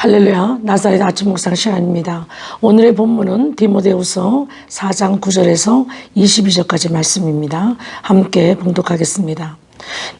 할렐루야, 나사렛 아침 묵상 시간입니다. 오늘의 본문은 디모데후서 4장 9절에서 22절까지 말씀입니다. 함께 봉독하겠습니다.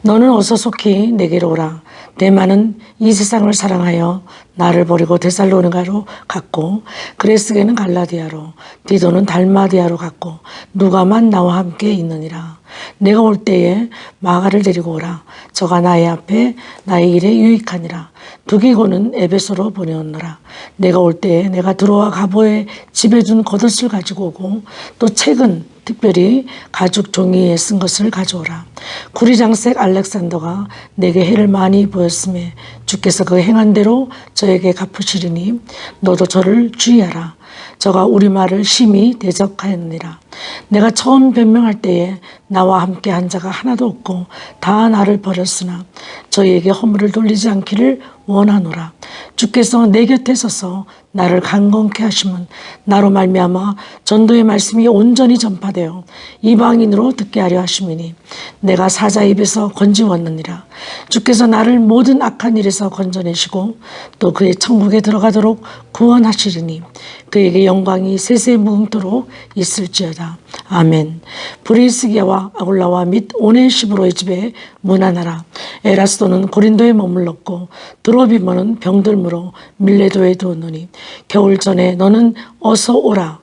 너는 어서 속히 내게로 오라. 데마는 이 세상을 사랑하여 나를 버리고 데살로니가로 갔고, 그레스게는 갈라디아로, 디도는 달마디아로 갔고, 누가만 나와 함께 있느니라. 내가 올 때에 마가를 데리고 오라. 저가 나의 앞에 나의 일에 유익하니라. 두기고는 에베소로 보내었노라. 내가 올 때에 내가 들어와 가보의 집에 둔 겉옷을 가지고 오고, 또 책은 특별히 가죽 종이에 쓴 것을 가져오라. 구리장색 알렉산더가 내게 해를 많이 보였음에 주께서 그 행한 대로 저에게 갚으시리니 너도 저를 주의하라. 저가 우리 말을 심히 대적하였느니라. 내가 처음 변명할 때에 나와 함께 한 자가 하나도 없고 다 나를 버렸으나 저희에게 허물을 돌리지 않기를 원하노라. 주께서 내 곁에 서서 나를 강건케 하시면 나로 말미암아 전도의 말씀이 온전히 전파되어 이방인으로 듣게 하려 하심이니 내가 사자 입에서 건지웠느니라. 주께서 나를 모든 악한 일에서 건져내시고 또 그의 천국에 들어가도록 구원하시리니 그에게 영광이 세세 무궁토록 있을지어다. 아멘. 브리스기아와 아굴라와 및 오네시브로의 집에 문안하라. 에라스도는 고린도에 머물렀고 드로비모는 병들므로 밀레도에 두었노니 겨울 전에 너는 어서 오라.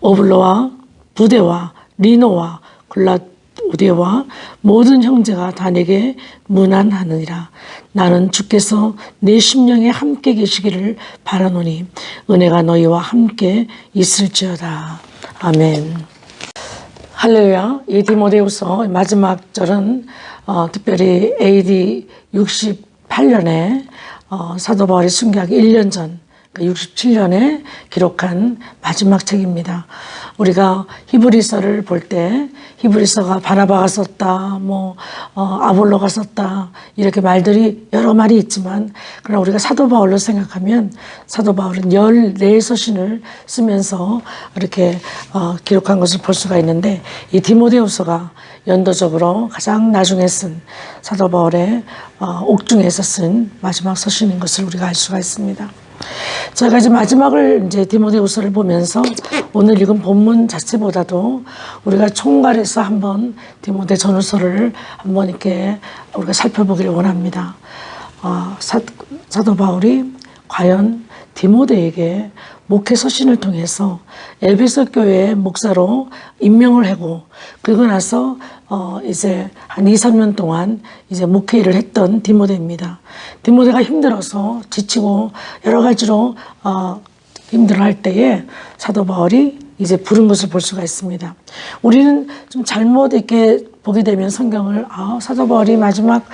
오블로와 부데와 리노와 글라우디오와 모든 형제가 다 내게 문안하느니라. 나는 주께서 내 심령에 함께 계시기를 바라노니 은혜가 너희와 함께 있을지어다. 아멘. 할렐루야. 이 디모데후서 마지막 절은 특별히 AD 68년에 사도 바울이 순교하기 1년 전 67년에 기록한 마지막 책입니다. 우리가 히브리서를 볼 때 히브리서가 바나바가 썼다, 아볼로가 썼다 이렇게 말들이 여러 말이 있지만 그러나 우리가 사도 바울로 생각하면 사도 바울은 14서신을 쓰면서 이렇게 기록한 것을 볼 수가 있는데 이 디모데후서가 연도적으로 가장 나중에 쓴 사도 바울의 옥중에서 쓴 마지막 서신인 것을 우리가 알 수가 있습니다. 저희가 이제 마지막을 이제 디모데후서를 보면서 오늘 읽은 본문 자체보다도 우리가 총괄해서 한번 디모데 전후서를 한번 이렇게 우리가 살펴보기를 원합니다. 사도 바울이 과연 디모데에게 목회 서신을 통해서 에베소 교회의 목사로 임명을 하고 그리고 나서 이제 한 2, 3년 동안 이제 목회 일을 했던 디모데입니다. 디모데가 힘들어서 지치고 여러 가지로 힘들어할 때에 사도 바울이 이제 부른 것을 볼 수가 있습니다. 우리는 좀 잘못 이렇게 보게 되면 성경을 사도 바울이 마지막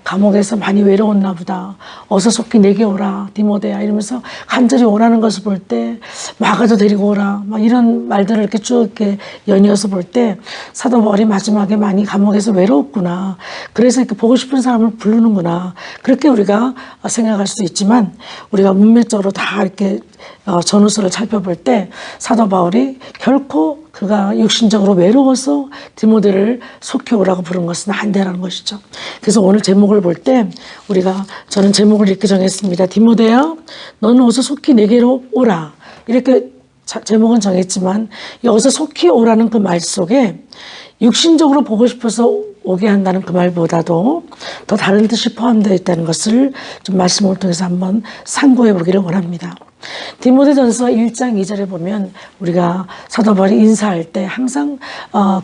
감옥에서 많이 외로웠나 보다. 어서 속히 내게 오라 디모데야 이러면서 간절히 오라는 것을 볼 때 마가도 데리고 오라 막 이런 말들을 이렇게 쭉 이렇게 연이어서 볼 때 사도 바울이 마지막에 많이 감옥에서 외로웠구나. 그래서 이렇게 보고 싶은 사람을 부르는구나. 그렇게 우리가 생각할 수 있지만 우리가 문맥적으로 다 이렇게 전후서를 살펴볼 때 사도 바울이 결코 그가 육신적으로 외로워서 디모데를 속히 오라고 부른 것은 아니라는 것이죠. 그래서 오늘 제목을 볼 때 저는 제목을 이렇게 정했습니다. 디모데야, 너는 어서 속히 내게로 오라. 이렇게 제목은 정했지만 어서 속히 오라는 그 말 속에 육신적으로 보고 싶어서 오게 한다는 그 말보다도 더 다른 뜻이 포함되어 있다는 것을 좀 말씀을 통해서 한번 상고해 보기를 원합니다. 디모데전서 1장 2절에 보면 우리가 사도 바울이 인사할 때 항상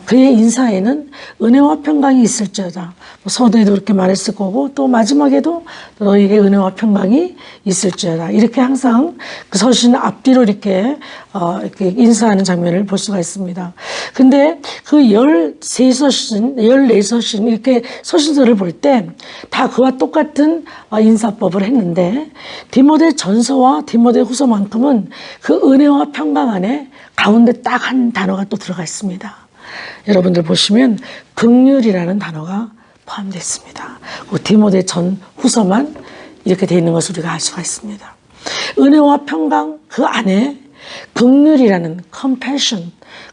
그의 인사에는 은혜와 평강이 있을지어다. 서두에도 그렇게 말했을 거고 또 마지막에도 너에게 은혜와 평강이 있을지어다. 이렇게 항상 그 서신 앞뒤로 이렇게 인사하는 장면을 볼 수가 있습니다. 근데 그 13서신, 14서신 이렇게 서신서를 볼 때 다 그와 똑같은 인사법을 했는데 디모데 전서와 디모데 후서만큼은 그 은혜와 평강 안에 가운데 딱 한 단어가 또 들어가 있습니다. 여러분들 보시면 긍휼이라는 단어가 포함되어 있습니다. 그 디모데 전 후서만 이렇게 되어 있는 것을 우리가 알 수가 있습니다. 은혜와 평강 그 안에 긍휼이라는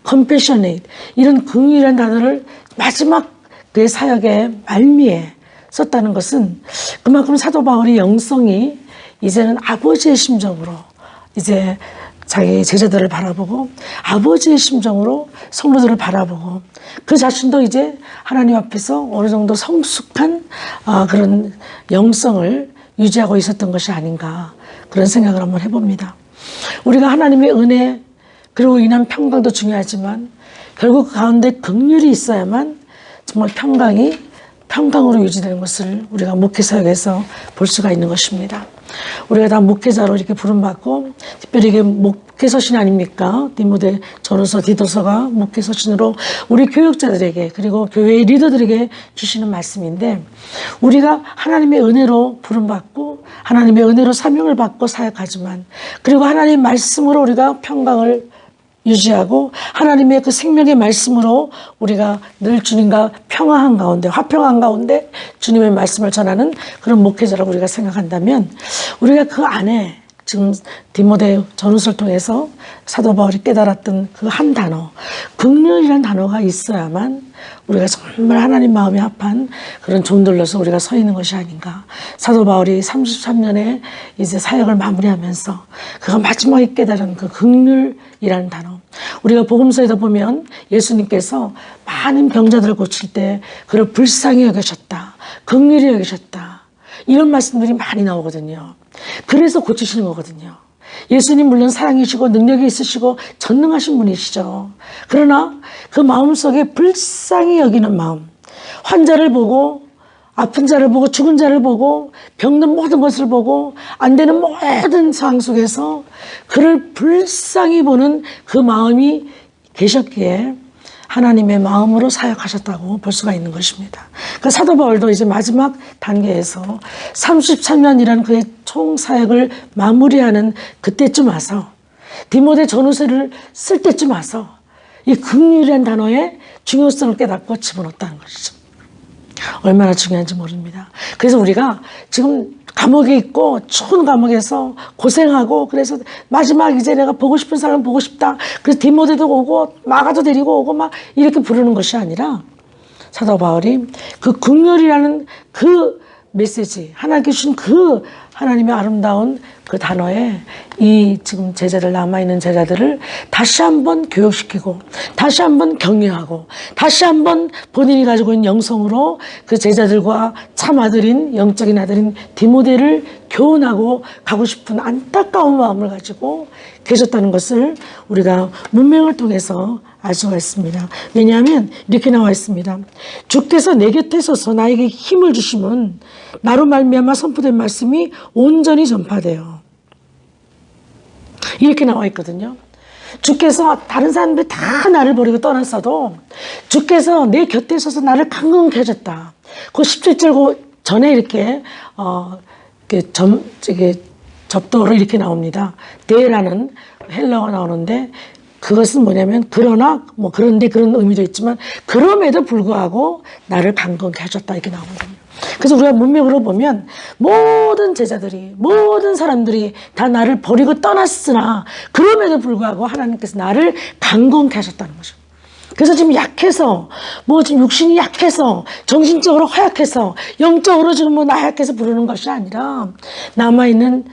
compassionate 이런 긍휼이라는 단어를 마지막 그의 사역의 말미에 썼다는 것은 그만큼 사도 바울의 영성이 이제는 아버지의 심정으로 이제 자기 제자들을 바라보고 아버지의 심정으로 성도들을 바라보고 그 자신도 이제 하나님 앞에서 어느 정도 성숙한 그런 영성을 유지하고 있었던 것이 아닌가 그런 생각을 한번 해봅니다. 우리가 하나님의 은혜 그리고 인한 평강도 중요하지만 결국 그 가운데 긍휼이 있어야만 정말 평강으로 유지되는 것을 우리가 목회사역에서 볼 수가 있는 것입니다. 우리가 다 목회자로 이렇게 부름받고 특별히 이게 목회서신 아닙니까? 디모데 전후서 디도서가 목회서신으로 우리 교육자들에게 그리고 교회의 리더들에게 주시는 말씀인데 우리가 하나님의 은혜로 부름받고 하나님의 은혜로 사명을 받고 사역하지만 그리고 하나님의 말씀으로 우리가 평강을 유지하고 하나님의 그 생명의 말씀으로 우리가 늘 주님과 평화한 가운데 화평한 가운데 주님의 말씀을 전하는 그런 목회자라고 우리가 생각한다면 우리가 그 안에 지금 디모데 전후서를 통해서 사도 바울이 깨달았던 그 한 단어 긍휼이라는 단어가 있어야만 우리가 정말 하나님 마음에 합한 그런 종들로서 우리가 서 있는 것이 아닌가. 사도 바울이 33년에 이제 사역을 마무리하면서 그가 마지막에 깨달은 그 긍휼이라는 단어. 우리가 복음서에도 보면 예수님께서 많은 병자들을 고칠 때 그를 불쌍히 여기셨다. 긍휼히 여기셨다. 이런 말씀들이 많이 나오거든요. 그래서 고치시는 거거든요. 예수님 물론 사랑이시고 능력이 있으시고 전능하신 분이시죠. 그러나 그 마음속에 불쌍히 여기는 마음, 환자를 보고 아픈 자를 보고 죽은 자를 보고 병든 모든 것을 보고 안 되는 모든 상황 속에서 그를 불쌍히 보는 그 마음이 계셨기에 하나님의 마음으로 사역하셨다고 볼 수가 있는 것입니다. 그 사도 바울도 이제 마지막 단계에서 33년이라는 그의 총 사역을 마무리하는 그때쯤 와서 디모데 전후서를 쓸 때쯤 와서 이 긍휼이라는 단어의 중요성을 깨닫고 집어넣었다는 것이죠. 얼마나 중요한지 모릅니다. 그래서 우리가 지금 감옥에 있고 추운 감옥에서 고생하고 그래서 마지막 이제 내가 보고 싶은 사람 보고 싶다. 그래서 디모데도 오고 마가도 데리고 오고 막 이렇게 부르는 것이 아니라 사도 바울이 그 긍휼이라는 그 메시지 하나님께 주신 그 하나님의 아름다운 그 단어에 이 지금 제자들 남아있는 제자들을 다시 한번 교육시키고 다시 한번 격려하고 다시 한번 본인이 가지고 있는 영성으로 그 제자들과 참 아들인 영적인 아들인 디모데를 교훈하고 가고 싶은 안타까운 마음을 가지고 계셨다는 것을 우리가 문명을 통해서 알 수가 있습니다. 왜냐하면 이렇게 나와 있습니다. 주께서 내 곁에 서서 나에게 힘을 주시면 나로 말미암아 선포된 말씀이 온전히 전파돼요. 이렇게 나와 있거든요. 주께서 다른 사람들이 다 나를 버리고 떠났어도 주께서 내 곁에 서서 나를 강건케 하셨다. 그 17절 전에 이렇게 접도어로 이렇게 나옵니다. 데라는 헬라어가 나오는데 그것은 뭐냐면 그러나 뭐 그런데 그런 의미도 있지만 그럼에도 불구하고 나를 강건케 하셨다 이렇게 나오거든요. 그래서 우리가 문맥으로 보면 모든 제자들이 모든 사람들이 다 나를 버리고 떠났으나 그럼에도 불구하고 하나님께서 나를 강건케 하셨다는 거죠. 그래서 지금 약해서 뭐 지금 육신이 약해서 정신적으로 허약해서 영적으로 지금 뭐 나약해서 부르는 것이 아니라 남아있는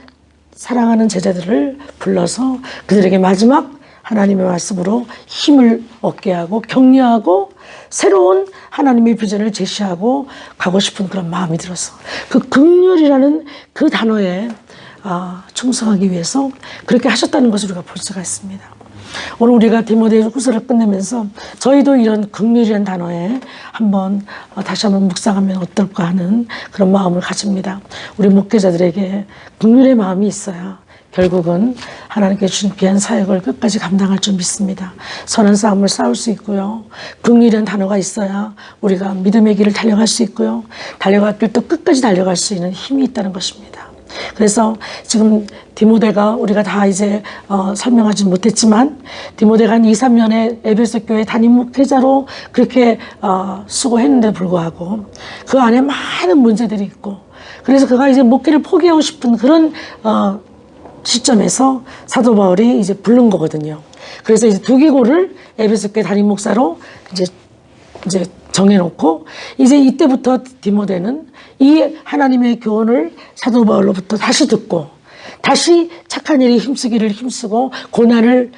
사랑하는 제자들을 불러서 그들에게 마지막 하나님의 말씀으로 힘을 얻게 하고 격려하고 새로운 하나님의 비전을 제시하고 가고 싶은 그런 마음이 들어서 그 긍휼이라는 그 단어에 충성하기 위해서 그렇게 하셨다는 것을 우리가 볼 수가 있습니다. 오늘 우리가 디모데후서를 끝내면서 저희도 이런 긍휼이라는 단어에 다시 한번 묵상하면 어떨까 하는 그런 마음을 가집니다. 우리 목회자들에게 긍휼의 마음이 있어야 결국은 하나님께 주신 귀한 사역을 끝까지 감당할 줄 믿습니다. 선한 싸움을 싸울 수 있고요. 긍휼이라는 단어가 있어야 우리가 믿음의 길을 달려갈 수 있고요. 달려갈 길 또 끝까지 달려갈 수 있는 힘이 있다는 것입니다. 그래서 지금 디모데가 우리가 다 이제 설명하지 못했지만 디모데가 한 2, 3년에 에베소 교회 담임 목회자로 그렇게 수고했는데 불구하고 그 안에 많은 문제들이 있고 그래서 그가 이제 목회를 포기하고 싶은 그런 시점에서 사도 바울이 이제 부른 거거든요. 그래서 이제 두기고를 에베소 교회 담임 목사로 이제 정해놓고 이제 이때부터 디모데는 이 하나님의 교훈을 사도 바울로부터 다시 듣고 다시 착한 일에 힘쓰고 고난을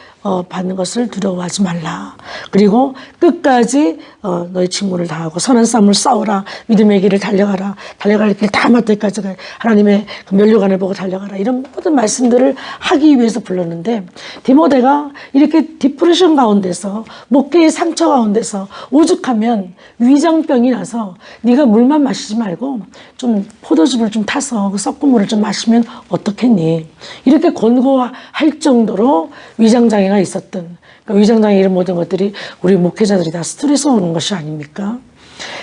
받는 것을 두려워하지 말라. 그리고 끝까지 너의 직무를 다하고 선한 싸움을 싸우라. 믿음의 길을 달려가라. 달려갈 길 다 마칠 때까지 하나님의 그 면류관을 보고 달려가라. 이런 모든 말씀들을 하기 위해서 불렀는데, 디모데가 이렇게 디프레션 가운데서, 목회의 상처 가운데서 오죽하면 위장병이 나서 네가 물만 마시지 말고 좀 포도주를 좀 타서 그 섞은 물을 좀 마시면 어떻겠니? 이렇게 권고할 정도로 위장장애가 있었던, 그러니까 위장장애 이런 모든 것들이 우리 목회자들이 다 스트레스 오는 것이 아닙니까?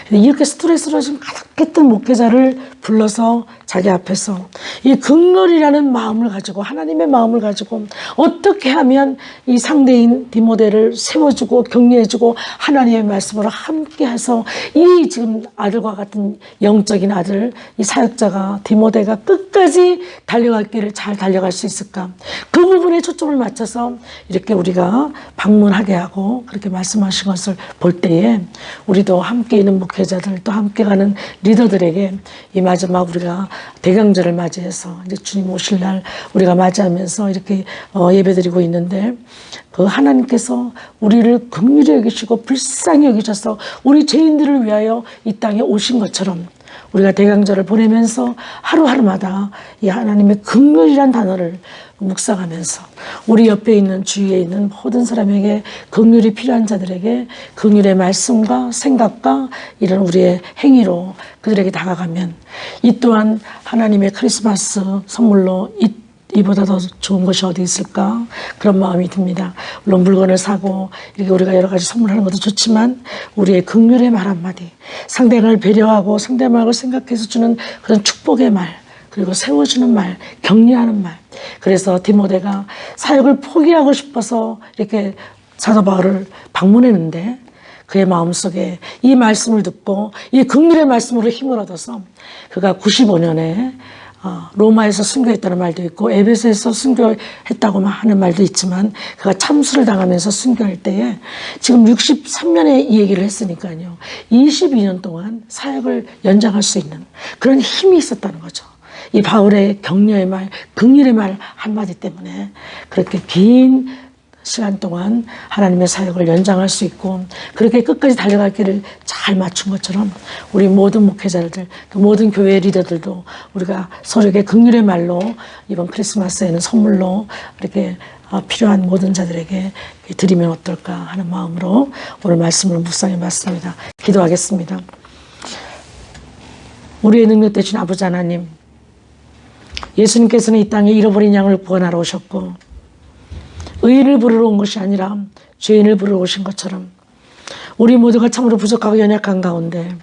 이렇게 스트레스로 지금 가득했던 목회자를 불러서 자기 앞에서 이 긍휼이라는 마음을 가지고, 하나님의 마음을 가지고 어떻게 하면 이 상대인 디모데를 세워주고 격려해주고 하나님의 말씀으로 함께해서 이 지금 아들과 같은 영적인 아들, 이 사역자가, 디모데가 끝까지 달려갈 길을 잘 달려갈 수 있을까? 그 부분에 초점을 맞춰서 이렇게 우리가 방문하게 하고 그렇게 말씀하신 것을 볼 때에, 우리도 함께 있는 목회자들, 또 함께 가는 리더들에게 이 마지막 우리가 대강절을 맞이해서 이제 주님 오실 날 우리가 맞이하면서 이렇게 예배드리고 있는데, 그 하나님께서 우리를 긍휼히 여기시고 불쌍히 여기셔서 우리 죄인들을 위하여 이 땅에 오신 것처럼, 우리가 대강절을 보내면서 하루하루마다 이 하나님의 긍휼이란 단어를 묵상하면서 우리 옆에 있는, 주위에 있는 모든 사람에게, 긍휼이 필요한 자들에게 긍휼의 말씀과 생각과 이런 우리의 행위로 그들에게 다가가면, 이 또한 하나님의 크리스마스 선물로 이보다 더 좋은 것이 어디 있을까? 그런 마음이 듭니다. 물론 물건을 사고 이렇게 우리가 여러 가지 선물하는 것도 좋지만, 우리의 긍휼의 말 한마디, 상대방을 배려하고 상대방을 생각해서 주는 그런 축복의 말, 그리고 세워주는 말, 격려하는 말. 그래서 디모데가 사역을 포기하고 싶어서 이렇게 사도 바울을 방문했는데, 그의 마음속에 이 말씀을 듣고 이 긍휼의 말씀으로 힘을 얻어서 그가 95년에 로마에서 순교했다는 말도 있고 에베소에서 순교했다고 하는 말도 있지만, 그가 참수를 당하면서 순교할 때에 지금 63년에 이 얘기를 했으니까요, 22년 동안 사역을 연장할 수 있는 그런 힘이 있었다는 거죠. 이 바울의 격려의 말, 긍휼의 말 한마디 때문에 그렇게 긴 시간 동안 하나님의 사역을 연장할 수 있고, 그렇게 끝까지 달려갈 길을 잘 맞춘 것처럼 우리 모든 목회자들, 모든 교회 리더들도 우리가 서로에게 긍휼의 말로 이번 크리스마스에는 선물로 이렇게 필요한 모든 자들에게 드리면 어떨까 하는 마음으로 오늘 말씀을 묵상해 봤습니다. 기도하겠습니다. 우리의 능력 되신 아버지 하나님, 예수님께서는 이 땅에 잃어버린 양을 구원하러 오셨고, 의인을 부르러 온 것이 아니라 죄인을 부르러 오신 것처럼 우리 모두가 참으로 부족하고 연약한 가운데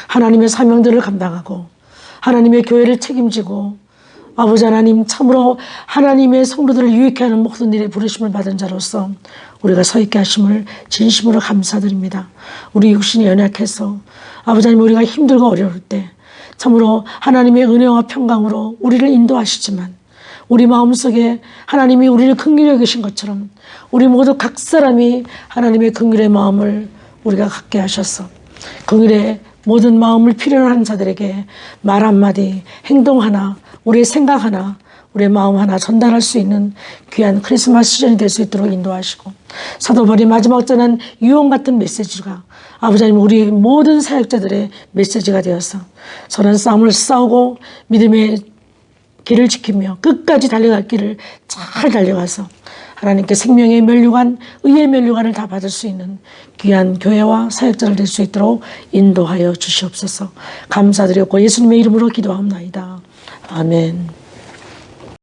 하나님의 사명들을 감당하고 하나님의 교회를 책임지고, 아버지 하나님, 참으로 하나님의 성도들을 유익케 하는 모든 일에 부르심을 받은 자로서 우리가 서 있게 하심을 진심으로 감사드립니다. 우리 육신이 연약해서 아버지 하나님, 우리가 힘들고 어려울 때 참으로 하나님의 은혜와 평강으로 우리를 인도하시지만, 우리 마음속에 하나님이 우리를 긍휼히 여기신 것처럼 우리 모두 각 사람이 하나님의 긍휼의 마음을 우리가 갖게 하셔서 긍휼의 모든 마음을 필요로 하는 자들에게 말 한마디, 행동 하나, 우리의 생각 하나, 우리의 마음 하나 전달할 수 있는 귀한 크리스마스 시즌이 될 수 있도록 인도하시고, 사도 바울의 마지막 전한 유언 같은 메시지가 아버지 하나님, 우리 모든 사역자들의 메시지가 되어서 선한 싸움을 싸우고 믿음의 길을 지키며 끝까지 달려갈 길을 잘 달려가서 하나님께 생명의 면류관, 의의 면류관을 다 받을 수 있는 귀한 교회와 사역자를 될 수 있도록 인도하여 주시옵소서. 감사드렸고 예수님의 이름으로 기도하옵나이다. 아멘.